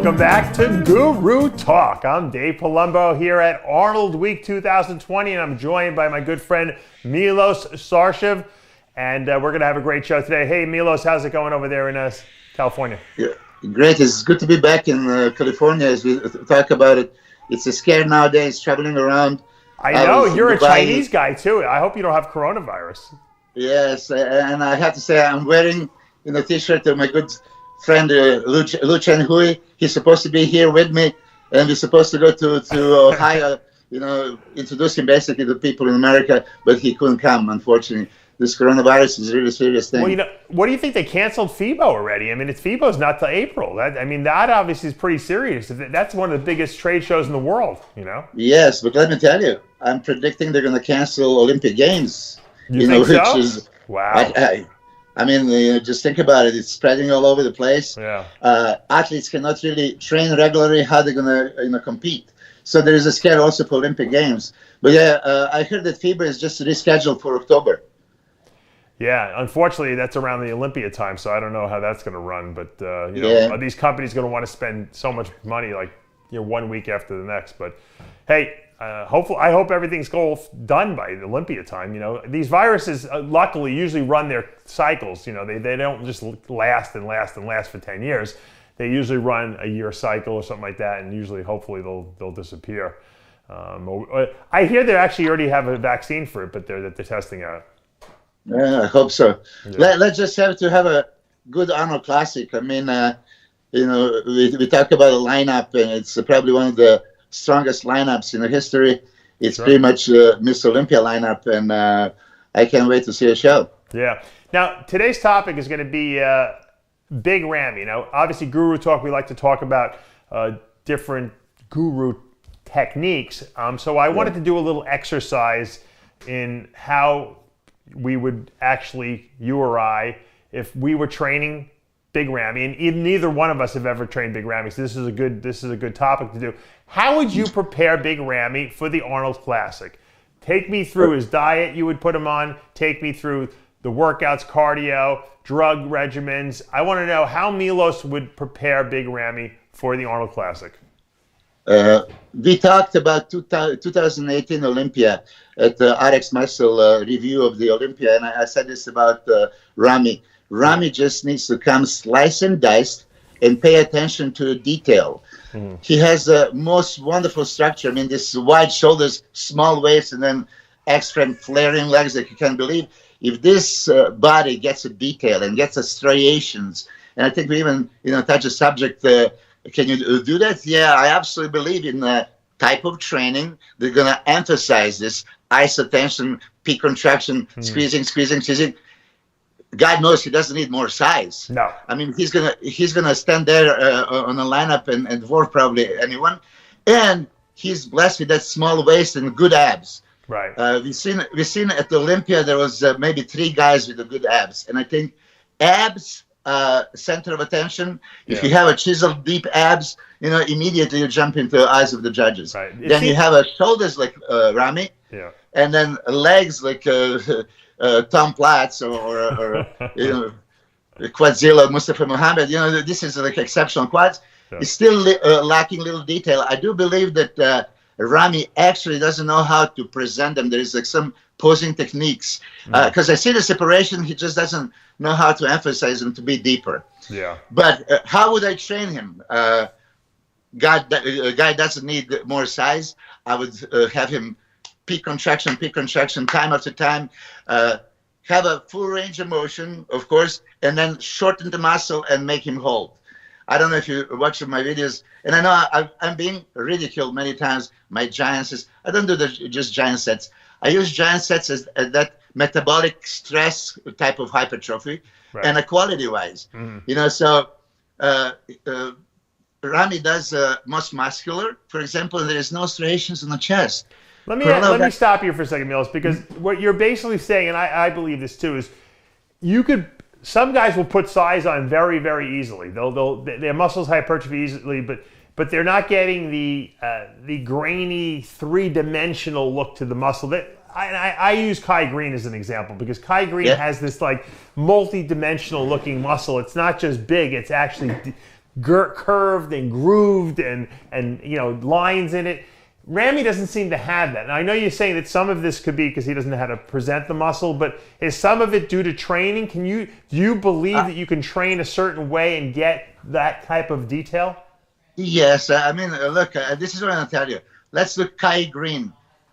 Welcome back to Guru Talk. I'm Dave Palumbo here at Arnold Week 2020, and I'm joined by my good friend MILOS SARCEV, and we're going to have a great show today. Hey, MILOS, how's it going over there in California? Yeah, great. It's good to be back in California as we talk about it. It's a scare nowadays, traveling around. I know, you're a Chinese guy too. I hope you don't have coronavirus. Yes, and I have to say I'm wearing a T-shirt of my good friend Lu Chen Hui. He's supposed to be here with me, and we're supposed to go to Ohio, introduce him basically to people in America, but he couldn't come, unfortunately. This coronavirus is a really serious thing. Well, what do you think? They canceled FIBO already. I mean, FIBO's not till April. That obviously is pretty serious. That's one of the biggest trade shows in the world, Yes, but let me tell you, I'm predicting they're going to cancel Olympic Games. You think so? Which is, wow. I mean, just think about it. It's spreading all over the place. Yeah. Athletes cannot really train regularly. How they're going to compete? So there is a scare also for Olympic Games. But yeah, I heard that FIBA is just rescheduled for October. Yeah, unfortunately, that's around the Olympia time, so I don't know how that's going to run. But are these companies going to want to spend so much money, like 1 week after the next? But hey, I hope everything's done by the Olympia time. These viruses luckily usually run their cycles. They don't just last and last and last for 10 years. They usually run a year cycle or something like that, and usually, hopefully, they'll disappear. I hear they actually already have a vaccine for it, but they're testing out. Yeah, I hope so. Yeah. Let's just have a good Arnold Classic. I mean, we talk about a lineup, and it's probably one of the strongest lineups in the history. It's pretty much Miss Olympia lineup, and I can't wait to see a show. Yeah. Now, today's topic is going to be Big Ramy. Obviously, Guru Talk, we like to talk about different guru techniques. So I wanted to do a little exercise in how we would actually, you or I, if we were training Big Ramy, and neither one of us have ever trained Big Ramy, so this is a good topic to do. How would you prepare Big Ramy for the Arnold Classic? Take me through his diet you would put him on. Take me through the workouts, cardio, drug regimens. I want to know how MILOS would prepare Big Ramy for the Arnold Classic. We talked about 2018 Olympia at the RxMuscle review of the Olympia, and I said this about Ramy. Ramy just needs to come sliced and diced and pay attention to the detail. Mm. He has the most wonderful structure. I mean, this wide shoulders, small waist, and then extra flaring legs that you can't believe. If this body gets a detail and gets a striations, and I think we even touch a subject. Can you do that? Yeah, I absolutely believe in the type of training. They're going to emphasize this isotension, peak contraction, squeezing. God knows he doesn't need more size. No. I mean, he's gonna stand there on a lineup and dwarf probably anyone. And he's blessed with that small waist and good abs. Right. We've seen at the Olympia there was maybe 3 guys with the good abs. And I think abs, center of attention. If you have a chiseled deep abs, immediately you jump into the eyes of the judges. Right. Then you have shoulders like Ramy, and then legs like Tom Platz or Quadzilla, Mustafa Mohammed. This is like exceptional quads. Yeah. It's still lacking little detail. I do believe that Ramy actually doesn't know how to present them. There is like some posing techniques because I see the separation. He just doesn't know how to emphasize them to be deeper. Yeah. But how would I train him? A guy doesn't need more size. I would have him peak contraction, time after time. Have a full range of motion, of course, and then shorten the muscle and make him hold. I don't know if you watch my videos, and I know I'm being ridiculed many times. My giant sets. I don't do just giant sets. I use giant sets as that metabolic stress type of hypertrophy, and equality-wise. Mm-hmm. So Ramy does most muscular, for example, and there is no striations on the chest. Let me stop you for a second, MILOS, because what you're basically saying, and I believe this too, is some guys will put size on very, very easily. Their muscles hypertrophy easily, but they're not getting the grainy, three-dimensional look to the muscle. I use Kai Green as an example because Kai Green has this like multi-dimensional looking muscle. It's not just big; it's actually curved and grooved and lines in it. Ramy doesn't seem to have that. And I know you're saying that some of this could be because he doesn't know how to present the muscle, but is some of it due to training? Do you believe that you can train a certain way and get that type of detail? Yes. I mean, look, this is what I'm going to tell you. Let's look Kai Green,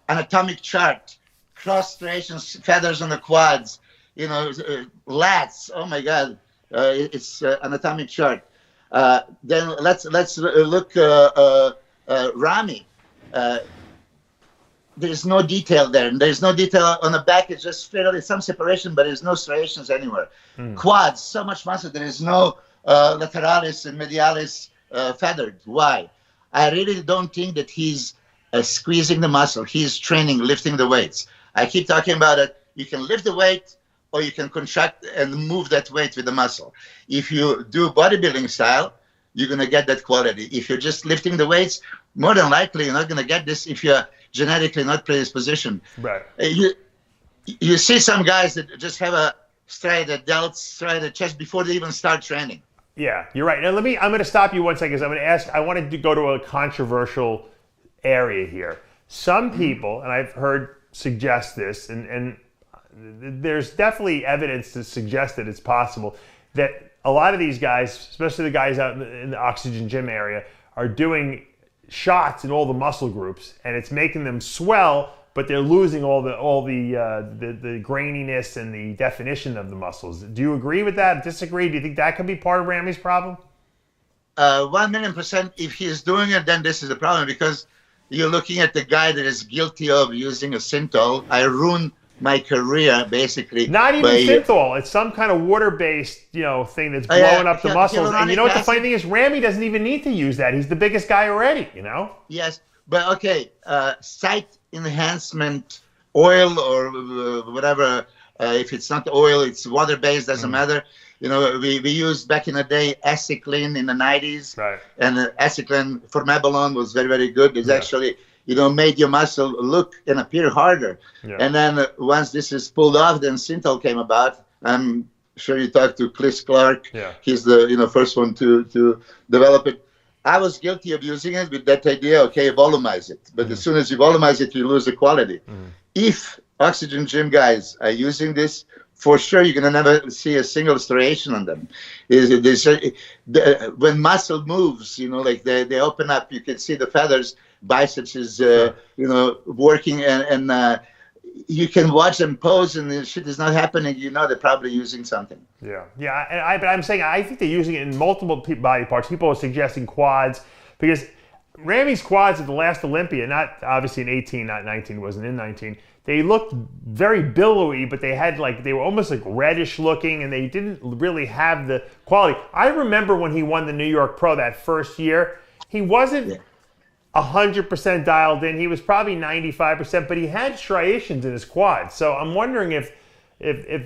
anatomic chart, cross striations, feathers on the quads, lats. Oh my God, it's anatomic chart. Then let's look Ramy. There's no detail there. There's no detail on the back. It's just fairly some separation, but there's no striations anywhere. Quads, so much muscle. There is no lateralis and medialis feathered. Why? I really don't think that he's squeezing the muscle. He's training, lifting the weights. I keep talking about it. You can lift the weight or you can contract and move that weight with the muscle. If you do bodybuilding style, you're going to get that quality. If you're just lifting the weights, more than likely you're not going to get this if you're genetically not predispositioned. Right. You see some guys that just have a striated delts, striated chest before they even start training. Yeah, you're right. Now I'm going to stop you 1 second because I'm going to ask, I wanted to go to a controversial area here. Some people, and I've heard suggest this, and there's definitely evidence to suggest that it's possible, that a lot of these guys, especially the guys out in the oxygen gym area, are doing shots in all the muscle groups, and it's making them swell, but they're losing all the graininess and the definition of the muscles. Do you agree with that? Disagree? Do you think that could be part of Ramy's problem? 1,000,000%. If he's doing it, then this is a problem, because you're looking at the guy that is guilty of using a synthol. I ruined my career, basically. Not even synthol. It's some kind of water-based, thing that's blowing up the muscles. And you know what the funny thing is? Ramy doesn't even need to use that. He's the biggest guy already, Yes, but okay, site enhancement oil or whatever. If it's not oil, it's water-based, doesn't matter. We used back in the day aciclin in the 90s. Right. And aciclin formabolone was very, very good. It's actually, made your muscle look and appear harder. Yeah. And then once this is pulled off, then synthol came about. I'm sure you talked to Chris Clark. Yeah. He's the first one to develop it. I was guilty of using it with that idea, okay, volumize it. But as soon as you volumize it, you lose the quality. If oxygen gym guys are using this, for sure you're going to never see a single striation on them. When muscle moves, like they open up, you can see the feathers, biceps is, working, and you can watch them pose, and the shit is not happening. They're probably using something. Yeah. But I'm saying I think they're using it in multiple body parts. People are suggesting quads, because Ramy's quads at the last Olympia, not obviously in 18, not 19, wasn't in 19. They looked very billowy, but they were almost like reddish looking, and they didn't really have the quality. I remember when he won the New York Pro that first year, he wasn't 100% dialed in. He was probably 95%, but he had striations in his quads. So I'm wondering if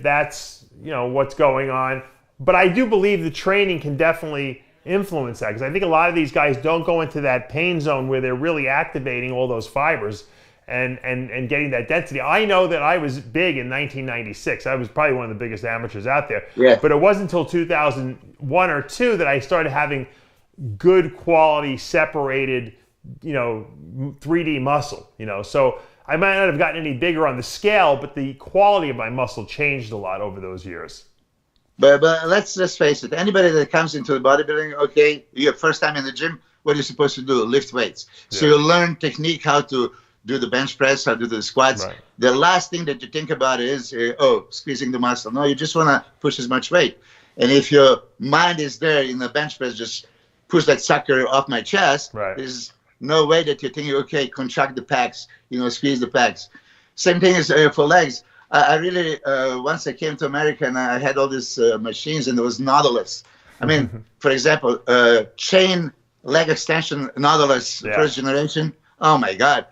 that's what's going on. But I do believe the training can definitely influence that, because I think a lot of these guys don't go into that pain zone where they're really activating all those fibers and getting that density. I know that I was big in 1996. I was probably one of the biggest amateurs out there. Yeah. But it wasn't until 2001 or 2 that I started having good quality separated 3D muscle, so I might not have gotten any bigger on the scale, but the quality of my muscle changed a lot over those years. But let's just face it, anybody that comes into the bodybuilding, okay, you're first time in the gym, what are you supposed to do? Lift weights. So you learn technique, how to do the bench press, how to do the squats. Right. The last thing that you think about is, squeezing the muscle. No, you just want to push as much weight. And if your mind is there in the bench press, just push that sucker off my chest, there's no way that you're thinking, okay, contract the pecs, squeeze the pecs. Same thing as for legs. I really, once I came to America and I had all these machines, and there was Nautilus. I mean, for example, chain leg extension Nautilus, first generation. Oh my God.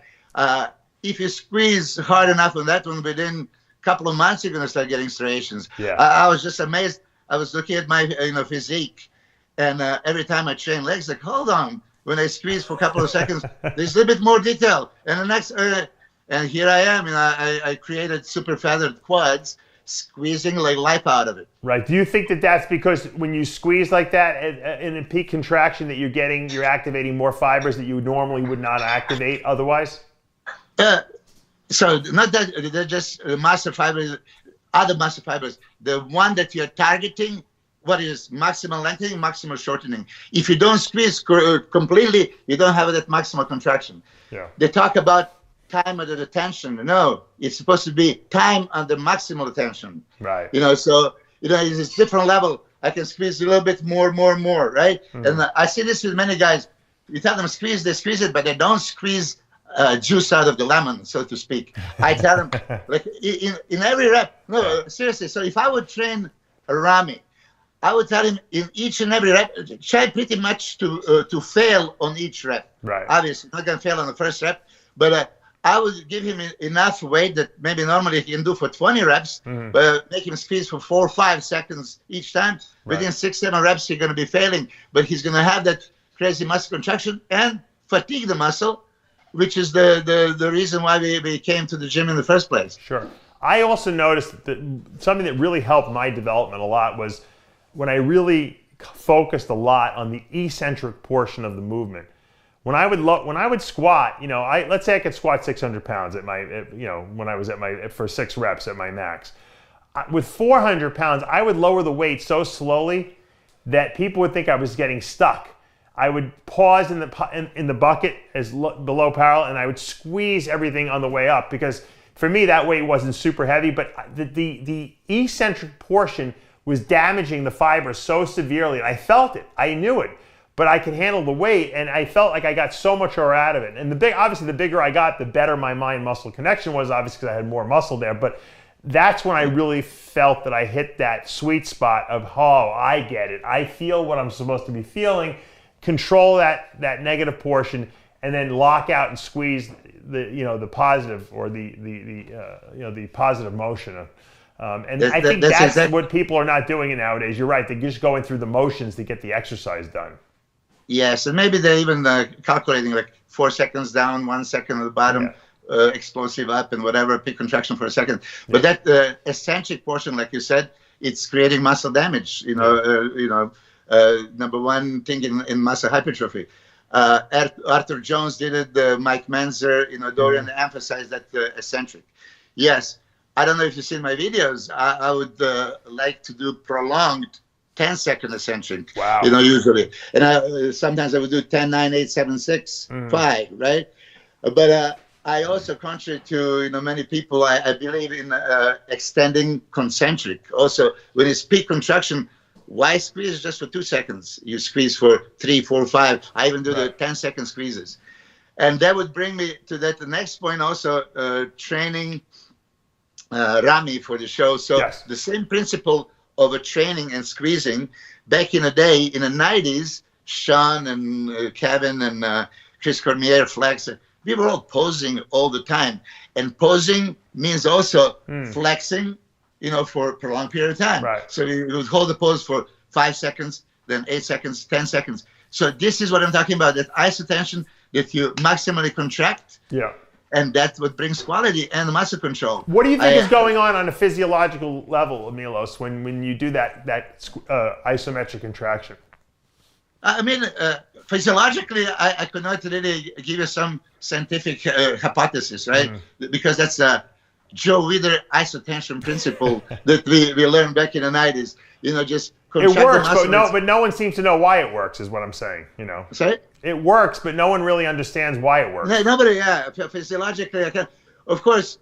If you squeeze hard enough on that one, within a couple of months, you're going to start getting striations. Yeah. I was just amazed. I was looking at my physique, and every time I train legs, like, hold on. When I squeeze for a couple of seconds, there's a little bit more detail. And the next, and here I am, I created super feathered quads, squeezing like life out of it. Right. Do you think that that's because when you squeeze like that in a peak contraction that you're activating more fibers that you normally would not activate otherwise? So not that they're just muscle fibers, other muscle fibers. The one that you're targeting, what is maximal lengthening, maximal shortening. If you don't squeeze completely, you don't have that maximal contraction. Yeah. They talk about time under the tension. No, it's supposed to be time under maximal tension. Right. So it's a different level. I can squeeze a little bit more, right? Mm-hmm. And I see this with many guys. You tell them squeeze, they squeeze it, but they don't squeeze juice out of the lemon, so to speak. I tell them, like in every rep. No, seriously. So if I would train Ramy, I would tell him in each and every rep, try pretty much to fail on each rep. Right. Obviously, not gonna fail on the first rep, but I would give him enough weight that maybe normally he can do for 20 reps, but make him squeeze for 4 or 5 seconds each time. Right. Within 6-7 reps, he's going to be failing, but he's going to have that crazy muscle contraction and fatigue the muscle, which is the reason why we came to the gym in the first place. Sure. I also noticed that something that really helped my development a lot was when I really focused a lot on the eccentric portion of the movement. When I would squat, let's say I could squat 600 pounds at my, when I was for 6 reps at my max. With 400 pounds, I would lower the weight so slowly that people would think I was getting stuck. I would pause in the bucket below parallel, and I would squeeze everything on the way up, because for me that weight wasn't super heavy, but the eccentric portion was damaging the fibers so severely, and I felt it. I knew it. But I could handle the weight, and I felt like I got so much more out of it. And obviously the bigger I got, the better my mind-muscle connection was, obviously because I had more muscle there. But that's when I really felt that I hit that sweet spot of, I get it. I feel what I'm supposed to be feeling, control that negative portion, and then lock out and squeeze the positive, or the positive motion. And I think that's exactly what people are not doing nowadays. You're right. They're just going through the motions to get the exercise done. Yes, and maybe they're even calculating like 4 seconds down, 1 second at the bottom, explosive up, and whatever, peak contraction for a second. But that eccentric portion, like you said, it's creating muscle damage. Number one thing in muscle hypertrophy. Arthur Jones did it. Mike Menzer, Dorian emphasized that eccentric. Yes, I don't know if you've seen my videos. I would like to do prolonged 10-second eccentric, wow. Usually. And sometimes I would do 10, 9, 8, 7, 6, 5, right? But I also, contrary to many people, I believe in extending concentric. Also, when it's peak contraction, why squeeze just for 2 seconds? You squeeze for 3, 4, 5. I even do the 10-second squeezes. And that would bring me to the next point also, training Ramy for the show. So yes. The same principle of a training and squeezing back in the day, in the 90s, Sean and Kevin and Chris Cormier, Flex, we were all posing all the time. And posing means also flexing, for a prolonged period of time. Right. So you would hold the pose for 5 seconds, then 8 seconds, 10 seconds. So this is what I'm talking about, that isotension that you maximally contract. Yeah. And that's what brings quality and muscle control. What do you think is going on a physiological level, Milos, when you do that isometric contraction? I mean, physiologically, I could not really give you some scientific hypothesis, right? Because that's a Joe Weider isotension principle that we learned back in the 90s. Just it works, but no one seems to know why it works, is what I'm saying. Sorry? It works, but no one really understands why it works. Nobody, physiologically, of course,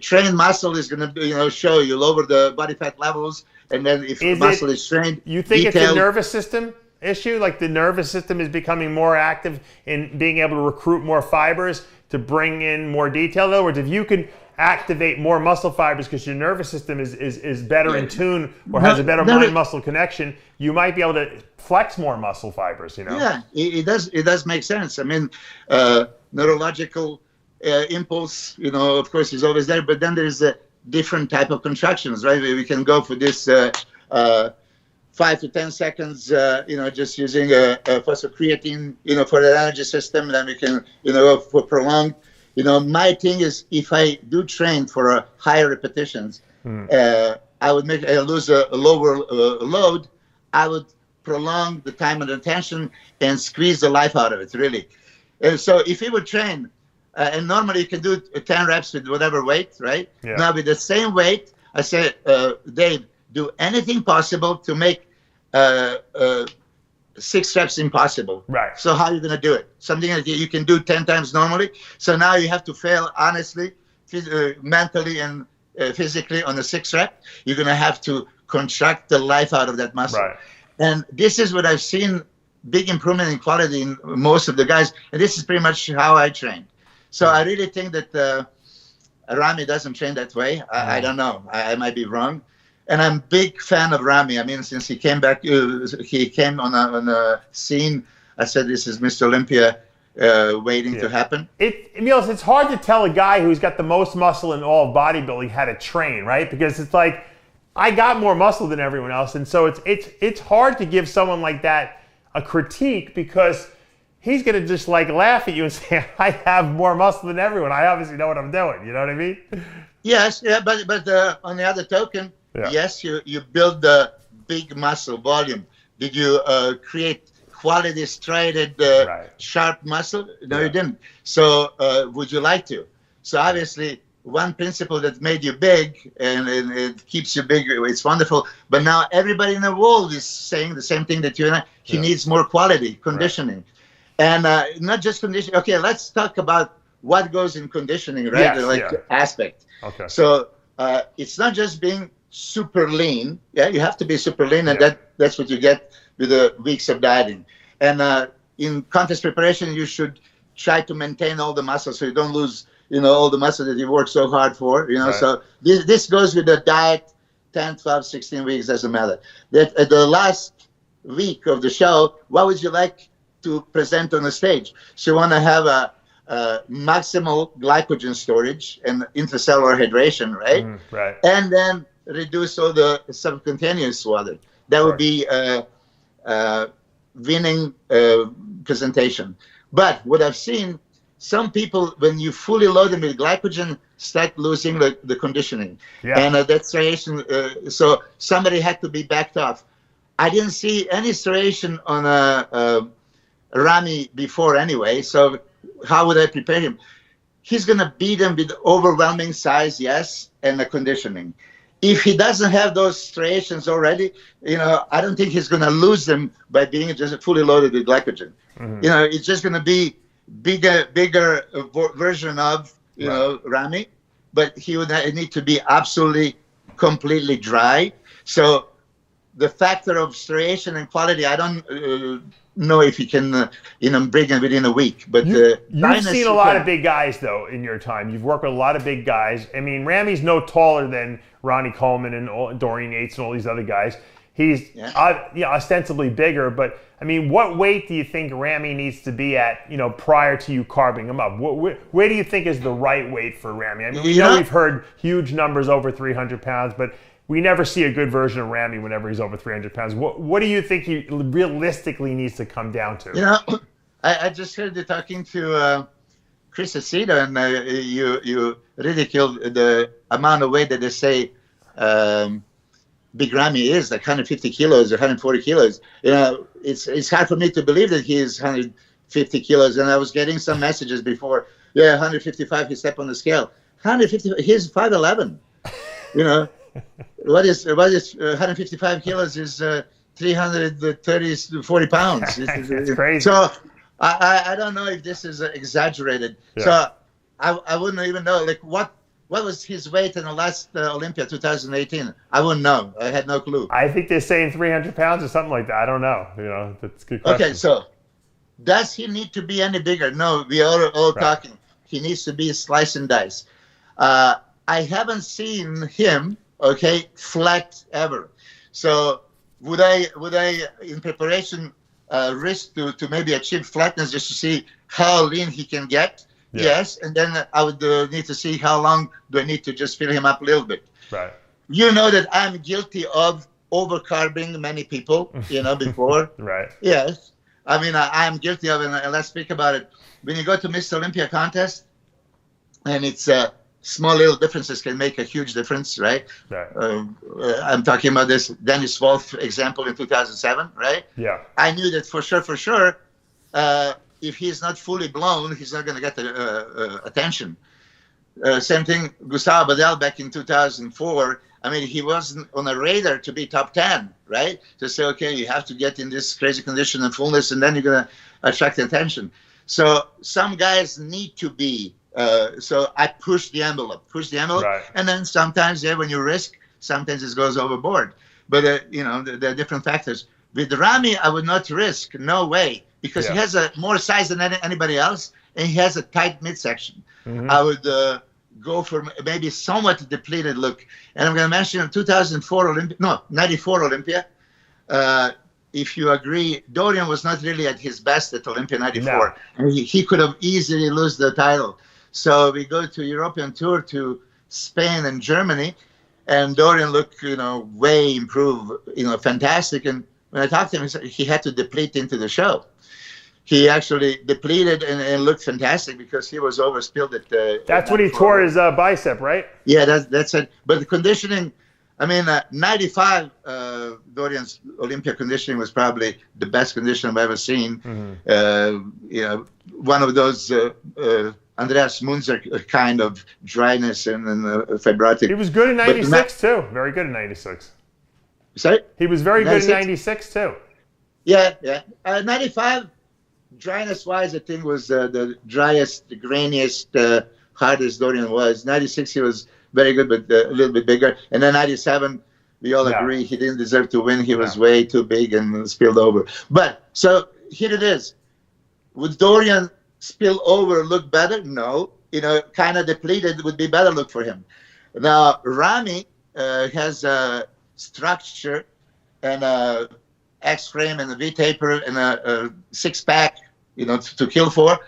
trained muscle is going to, show you lower the body fat levels, and then if the muscle is trained, you think it's a nervous system issue? Like the nervous system is becoming more active in being able to recruit more fibers to bring in more detail? In other words, if you can activate more muscle fibers because your nervous system is better in tune or has a better mind-muscle connection, you might be able to flex more muscle fibers, Yeah, it does make sense. I mean, neurological impulse, of course, is always there, but then there's a different type of contractions, right? We can go for this 5 to 10 seconds, just using phosphocreatine, for the energy system. Then we can, go for prolonged. My thing is, if I do train for higher repetitions, I would lose a lower load, I would prolong the time under tension and squeeze the life out of it, really. And so if he would train, and normally you can do 10 reps with whatever weight, right? Yeah. Now with the same weight, I say, Dave, do anything possible to make 6 reps impossible. Right. So how are you going to do it? Something that you can do 10 times normally. So now you have to fail honestly, mentally and physically on the 6th rep. You're going to have to contract the life out of that muscle. Right. And this is what I've seen, big improvement in quality in most of the guys. And this is pretty much how I train. So I really think that Ramy doesn't train that way. I don't know. I might be wrong. And I'm a big fan of Ramy. I mean, since he came back, he came on a scene. I said, this is Mr. Olympia waiting to happen. Milos, it's hard to tell a guy who's got the most muscle in all of bodybuilding how to train, right? Because it's like, I got more muscle than everyone else. And so it's hard to give someone like that a critique because he's going to just like laugh at you and say, I have more muscle than everyone. I obviously know what I'm doing. You know what I mean? Yes, yeah, but on the other token, yes, you build the big muscle volume. Did you create quality striated sharp muscle? No, you didn't. So would you like to? So obviously one principle that made you big and it keeps you big, it's wonderful. But now everybody in the world is saying the same thing that you and I. He needs more quality, conditioning. And not just conditioning. Okay, let's talk about what goes in conditioning, right? Yes, aspect. Okay. So it's not just being super lean. Yeah, you have to be super lean, and that's what you get with the weeks of dieting. And in contest preparation, you should try to maintain all the muscle so you don't lose, all the muscle that you work so hard for. So this goes with the diet, 10, 12, 16 weeks, doesn't matter. That at the last week of the show, what would you like to present on the stage? So you want to have a maximal glycogen storage and intracellular hydration, right? Right. And then reduce all the subcutaneous water. That would be winning presentation. But what I've seen, some people, when you fully load them with glycogen, start losing the conditioning. Yeah. And that striation, so somebody had to be backed off. I didn't see any striation on Ramy before anyway, so how would I prepare him? He's going to beat him with overwhelming size, yes, and the conditioning. If he doesn't have those striations already, I don't think he's going to lose them by being just fully loaded with glycogen. It's just going to be bigger version of, Ramy, but he would need to be absolutely, completely dry. So the factor of striation and quality, I don't know if you can, bring it within a week. But you've seen a lot of big guys, though, in your time. You've worked with a lot of big guys. I mean, Ramy's no taller than Ronnie Coleman and Dorian Yates and all these other guys. He's ostensibly bigger, but I mean, what weight do you think Ramy needs to be at, prior to you carving him up? Where do you think is the right weight for Ramy? I mean, we know we've heard huge numbers over 300 pounds, but we never see a good version of Ramy whenever he's over 300 pounds. What do you think he realistically needs to come down to? I just heard you talking to Chris Aceto, and you ridiculed the amount of weight that they say Big Ramy is, like 150 kilos or 140 kilos. It's hard for me to believe that he is 150 kilos. And I was getting some messages before, 155, he stepped on the scale. 150, he's 5'11". What is 155 kilos is 330, 40 pounds. It's crazy. So I don't know if this is exaggerated. Yeah. So I wouldn't even know, like, what was his weight in the last Olympia 2018? I wouldn't know. I had no clue. I think they're saying 300 pounds or something like that. I don't know. That's a good question. Okay, so does he need to be any bigger? No, we are all talking. He needs to be slice and dice. I haven't seen him, flat ever. So would I in preparation risk to maybe achieve flatness just to see how lean he can get? Yeah. Yes, and then I would need to see how long do I need to just fill him up a little bit. Right. You know that I'm guilty of overcarbing many people, before. Right. Yes. I mean, I'm guilty of it, and let's speak about it. When you go to Mr. Olympia contest, and it's small little differences can make a huge difference, right? Right. I'm talking about this Dennis Wolf example in 2007, right? Yeah. I knew that for sure, if he's not fully blown, he's not going to get the attention. Same thing, Gustavo Badel back in 2004. I mean, he wasn't on a radar to be top 10, right? To say, okay, you have to get in this crazy condition and fullness, and then you're going to attract attention. So some guys need to be. So I push the envelope, Right. and then sometimes, when you risk, sometimes it goes overboard. But there are different factors. With Ramy, I would not risk, no way, because he has more size than anybody else, and he has a tight midsection. Mm-hmm. I would go for maybe somewhat depleted look. And I'm going to mention in 94 Olympia. If you agree, Dorian was not really at his best at Olympia 94. No. He could have easily lost the title. So we go to European tour to Spain and Germany, and Dorian looked, way improved, fantastic. And when I talked to him, he said he had to deplete into the show. He actually depleted and looked fantastic because he was overspilled at the. That's when he tore his bicep, right? Yeah, that's it. But the conditioning, 95, Dorian's Olympia conditioning was probably the best condition I've ever seen. Mm-hmm. One of those Andreas Munzer kind of dryness and fibrotic. He was good in 96 too. Very good in 96. Sorry? He was very good in 96 too. Yeah. 95, dryness-wise, I think was the driest, the grainiest, hardest Dorian was. 96, he was very good, but a little bit bigger. And then 97, we all agree he didn't deserve to win. He was way too big and spilled over. But, so here it is. Would Dorian spill over look better? No. Kind of depleted would be better look for him. Now, Ramy has a structure and a X-frame and a V-taper and a six-pack, to kill for.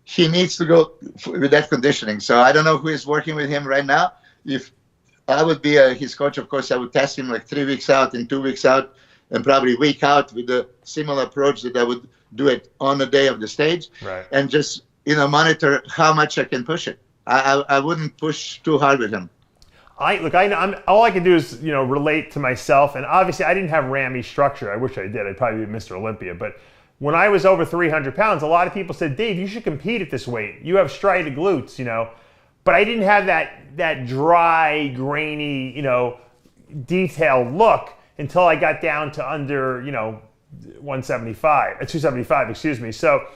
He needs to go with that conditioning. So I don't know who is working with him right now. If I would be his coach, of course, I would test him like 3 weeks out and 2 weeks out and probably week out with a similar approach that I would do it on the day of the stage. Right. And just, monitor how much I can push it. I wouldn't push too hard with him. I'm all I can do is relate to myself, and obviously I didn't have Ramy's structure. I wish I did. I'd probably be Mr. Olympia. But when I was over 300 pounds, a lot of people said, "Dave, you should compete at this weight. You have striated glutes, But I didn't have that dry, grainy, detailed look until I got down to under 275, excuse me. So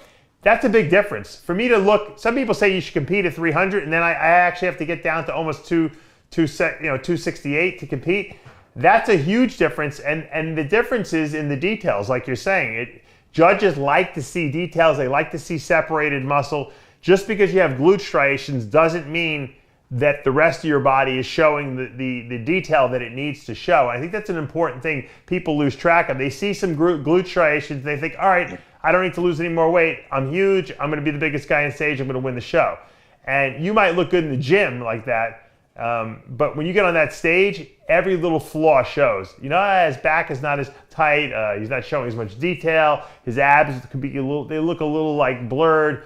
that's a big difference for me to look. Some people say you should compete at 300, and then I actually have to get down to almost 268 to compete. That's a huge difference, and the difference is in the details, like you're saying. Judges like to see details. They like to see separated muscle. Just because you have glute striations doesn't mean that the rest of your body is showing the detail that it needs to show. I think that's an important thing people lose track of. They see some glute striations, and they think, all right, I don't need to lose any more weight. I'm huge. I'm going to be the biggest guy on stage. I'm going to win the show. And you might look good in the gym like that, but when you get on that stage, every little flaw shows. His back is not as tight. He's not showing as much detail. His abs can be they look a little like blurred.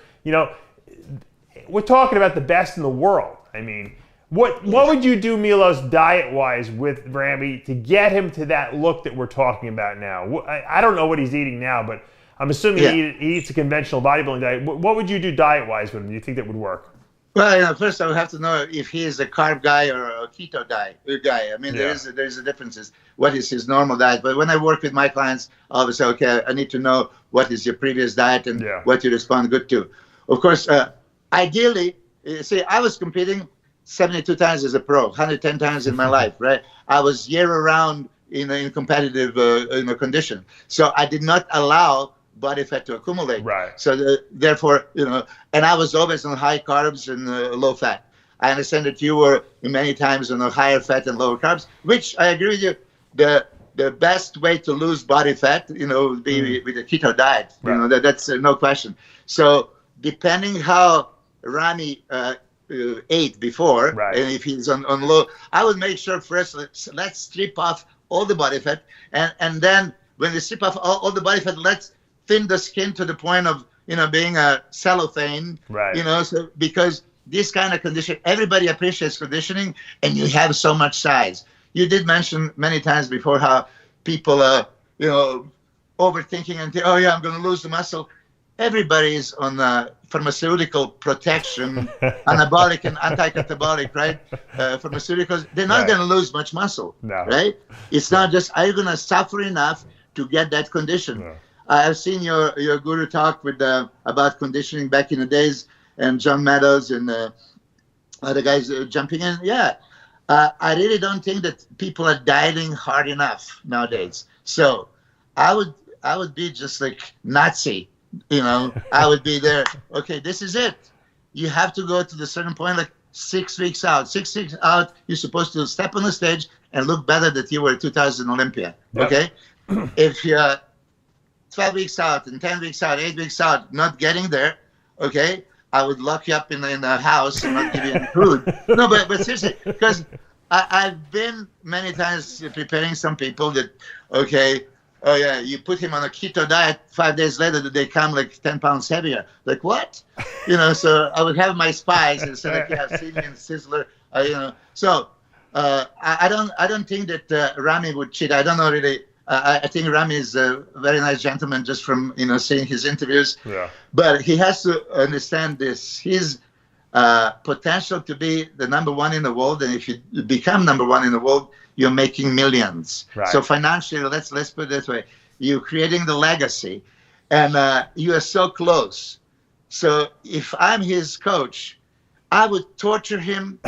We're talking about the best in the world. What would you do, Milos, diet-wise with Ramy to get him to that look that we're talking about now? I don't know what he's eating now, but I'm assuming he eats a conventional bodybuilding diet. What would you do diet-wise with him? Do you think that would work? Well, first I would have to know if he is a carb guy or a keto guy. There's a difference. What is his normal diet? But when I work with my clients, I always say, okay, I need to know what is your previous diet and what you respond good to. Of course, ideally, I was competing 72 times as a pro, 110 times in my life, right? I was year-round in competitive condition. So I did not allow body fat to accumulate. Right. So therefore, and I was always on high carbs and low fat. I understand that you were many times on a higher fat and lower carbs, which I agree with you. The best way to lose body fat, would be with a keto diet. Right. That's no question. So depending how Ramy ate before, right. And if he's on low, I would make sure first let's strip off all the body fat, and then when we strip off all the body fat, let's thin the skin to the point of being a cellophane, right. So because this kind of condition, everybody appreciates conditioning, and you have so much size. You did mention many times before how people are, overthinking and think, oh yeah, I'm going to lose the muscle. Everybody is on pharmaceutical protection, anabolic and anti-catabolic, right? Pharmaceuticals, they're not going to lose much muscle, right? It's not just, are you going to suffer enough to get that condition? No. I've seen your guru talk with about conditioning back in the days, and John Meadows and other guys jumping in. Yeah, I really don't think that people are dieting hard enough nowadays. So I would be just like Nazi, I would be there. Okay, this is it. You have to go to the certain point, like 6 weeks out. 6 weeks out, you're supposed to step on the stage and look better than you were at 2000 Olympia. Yep. Okay, if you're 12 weeks out and 10 weeks out, 8 weeks out, not getting there, okay, I would lock you up in the house and not give you any food. No, but seriously, because I've been many times preparing some people that, okay, oh yeah, you put him on a keto diet, 5 days later they come like 10 pounds heavier. Like what? So I would have my spies and say like, yeah, see me in Sizzler, So I don't think that Ramy would cheat. I don't know really. I think Ramy is a very nice gentleman just from, seeing his interviews. Yeah. But he has to understand this. His potential to be the number one in the world, and if you become number one in the world, you're making millions. Right. So financially, let's put it this way. You're creating the legacy, and you are so close. So if I'm his coach, I would torture him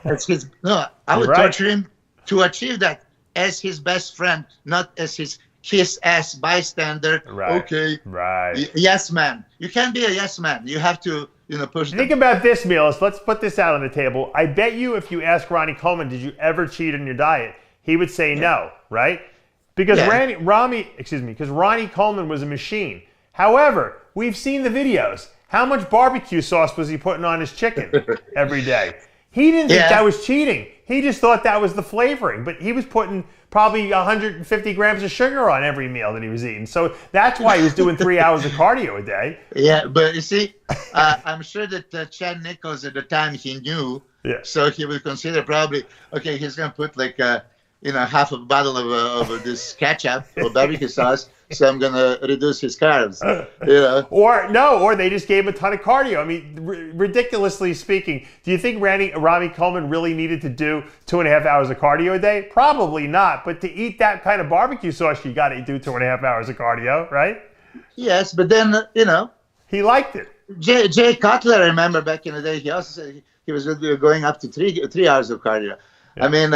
torture him to achieve that. As his best friend, not as his kiss-ass bystander. Right. Okay. Right. Yes, man. You can't be a yes man. You have to, push. Think about this, Milos. Let's put this out on the table. I bet you, if you ask Ronnie Coleman, did you ever cheat on your diet? He would say no, right? Because Ronnie Coleman was a machine. However, we've seen the videos. How much barbecue sauce was he putting on his chicken every day? He didn't think that was cheating. He just thought that was the flavoring. But he was putting probably 150 grams of sugar on every meal that he was eating. So that's why he was doing 3 hours of cardio a day. Yeah, but you see, I'm sure that Chad Nichols at the time, he knew. Yeah. So he would consider probably, okay, he's going to put like, half a bottle of this ketchup or barbecue sauce. So I'm going to reduce his carbs, Or they just gave him a ton of cardio. I mean, ridiculously speaking, do you think Ronnie Coleman really needed to do 2.5 hours of cardio a day? Probably not. But to eat that kind of barbecue sauce, you got to do 2.5 hours of cardio, right? Yes, but then, he liked it. Jay Cutler, I remember back in the day, he also said he was going up to three hours of cardio. Yeah. I mean,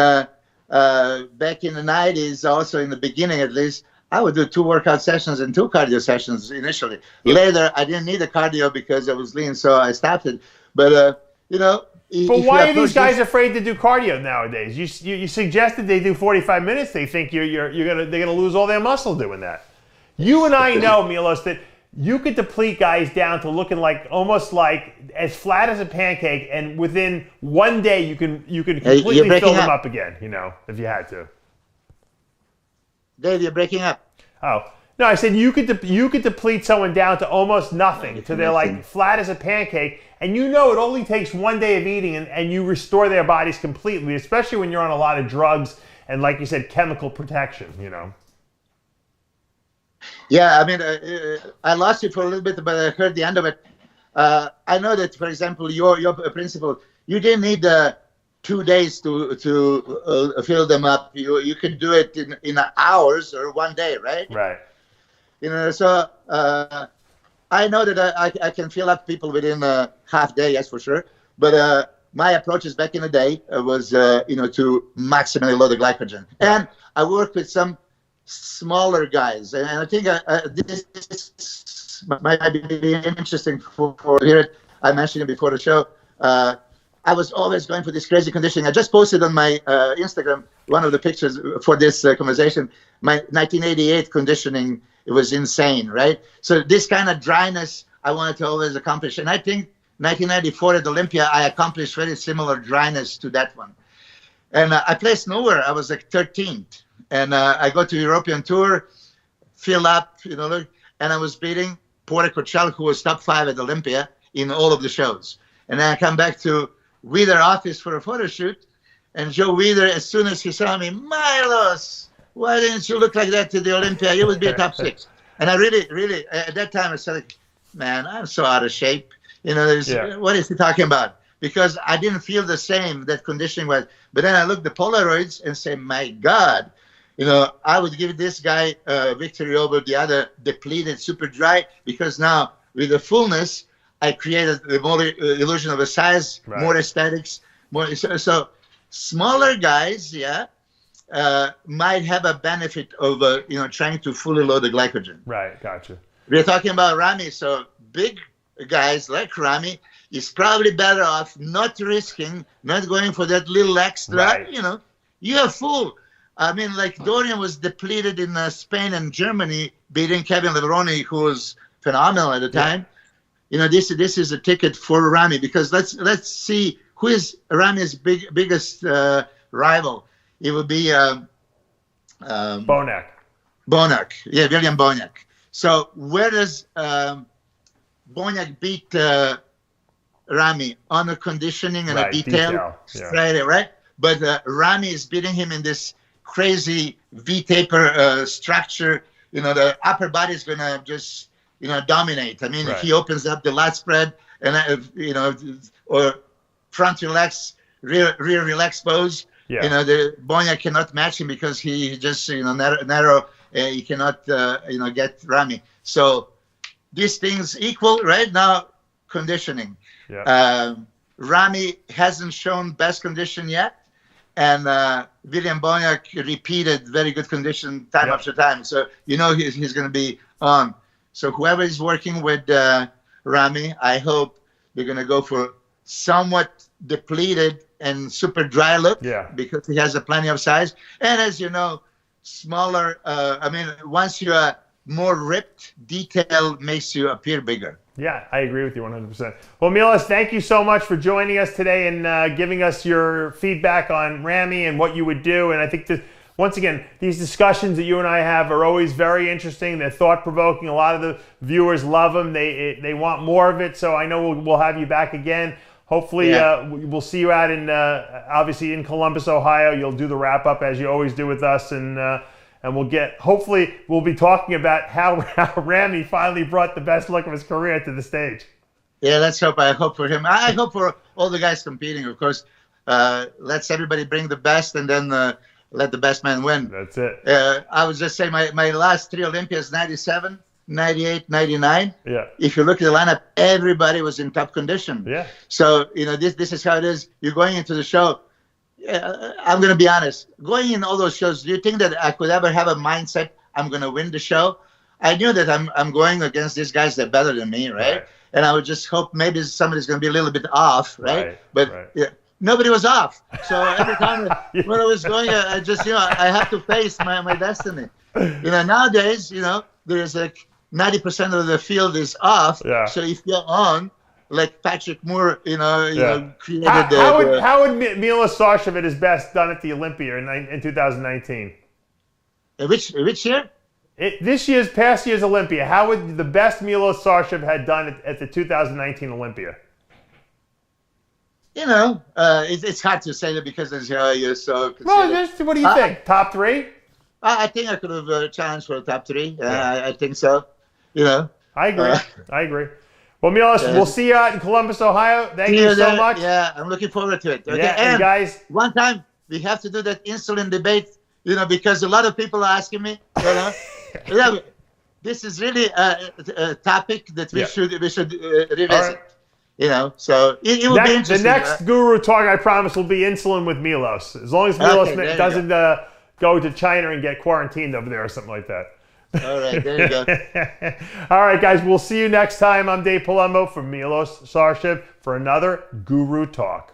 back in the 90s, also in the beginning at least, I would do 2 workout sessions and 2 cardio sessions initially. Later, I didn't need the cardio because I was lean, so I stopped it. But, But why are these guys afraid to do cardio nowadays? You suggested they do 45 minutes. They think they're gonna lose all their muscle doing that. You and I know, Milos, that you could deplete guys down to looking almost like as flat as a pancake, and within 1 day you can completely fill them up again. If you had to. Dave, you're breaking up. Oh no! I said you could deplete someone down to almost nothing, to they're flat as a pancake, and it only takes 1 day of eating, and you restore their bodies completely, especially when you're on a lot of drugs and, like you said, chemical protection. Yeah, I mean, I lost you for a little bit, but I heard the end of it. I know that, for example, your principle, you didn't need 2 days to fill them up. You can do it in hours or 1 day, right? Right. So I know that I can fill up people within a half day, yes, for sure. But my approaches back in the day was, to maximally load the glycogen. And I work with some smaller guys, and I think this might be interesting for hear it. I mentioned it before the show. I was always going for this crazy conditioning. I just posted on my Instagram one of the pictures for this conversation. My 1988 conditioning, it was insane, right? So this kind of dryness I wanted to always accomplish. And I think 1994 at Olympia, I accomplished very similar dryness to that one. And I placed nowhere. I was like 13th. And I go to European tour, fill up, and I was beating Porter Cochelle, who was top 5 at Olympia in all of the shows. And then I come back to Weider office for a photo shoot. And Joe Weider, as soon as he saw me, Milos, why didn't you look like that to the Olympia? You would be a top 6. And I really, at that time, I said, like, man, I'm so out of shape. You know, what is he talking about? Because I didn't feel the same, that conditioning was. But then I looked at the Polaroids and say, my God, you know, I would give this guy victory over the other depleted, super dry, because now with the fullness, I created the more illusion of a size, more aesthetics, more. So smaller guys, might have a benefit of, you know, trying to fully load the glycogen. Right, gotcha. We're talking about Ramy, so big guys like Ramy is probably better off not risking, not going for that little extra, you know. You are full. I mean, like Dorian was depleted in Spain and Germany, beating Kevin Levrone, who was phenomenal at the time. You know, this is a ticket for Ramy, because let's see who is Ramy's biggest rival. It would be Bonac. Bonac, William Bonac. So where does Bonac beat Ramy? On the conditioning and a detail. Right? But Ramy is beating him in this crazy V-taper structure. You know, the upper body is going to just, you know, dominate. I mean, if he opens up the lat spread and, you know, or front relax, rear relax pose, you know, the Bonac cannot match him because he just, you know, narrow he cannot, you know, get Ramy. So these things equal right now. Conditioning. Ramy hasn't shown best condition yet, and William Bonac repeated very good condition time after time. So you know he's going to be on. So whoever is working with Ramy, I hope they're going to go for somewhat depleted and super dry look, because he has a plenty of size. And as you know, smaller. I mean, once you are more ripped, detail makes you appear bigger. Yeah, I agree with you 100%. Well, Milos, thank you so much for joining us today and giving us your feedback on Ramy and what you would do. And I think that, once again, these discussions that you and I have are always very interesting. They're thought-provoking. A lot of the viewers love them. They want more of it. So I know we'll have you back again. Hopefully, we'll see you out in, obviously, in Columbus, Ohio. You'll do the wrap-up as you always do with us. And we'll hopefully we'll be talking about how Ramy finally brought the best look of his career to the stage. Yeah, let's hope. I hope for him. I hope for all the guys competing, of course. Let's everybody bring the best, and then let the best man win. That's it. I would just say my last 3 Olympias, 97, 98, 99. Yeah. If you look at the lineup, everybody was in top condition. Yeah. So, you know, this is how it is. You're going into the show. I'm going to be honest. Going in all those shows, do you think that I could ever have a mindset, I'm going to win the show? I knew that I'm going against these guys that are better than me, right? And I would just hope maybe somebody's going to be a little bit off, right? But nobody was off. So every time when I was going, I just, you know, I have to face my destiny. You know, nowadays, you know, there's like 90% of the field is off. So if you're on, like Patrick Moore, you know, created how would Milos Sarcev at his best done at the Olympia in 2019? Which year? Past year's Olympia. How would the best Milos Sarcev had done at the 2019 Olympia? You know, it's hard to say that because you're so. Well, what do you think? Top 3? I think I could have challenged for a top 3. I think so. You know. I agree. I agree. Well, Milos, we'll see you out in Columbus, Ohio. Thank you so much. Yeah, I'm looking forward to it. Okay, and guys, one time we have to do that insulin debate, you know, because a lot of people are asking me, you know, this is really a topic that we should revisit. Right. You know, so it will be interesting. The next Guru Talk, I promise, will be insulin with Milos. As long as Milos doesn't go to China and get quarantined over there or something like that. All right, there you go. All right, guys, we'll see you next time. I'm Dave Palumbo from Milos Sarcev for another Guru Talk.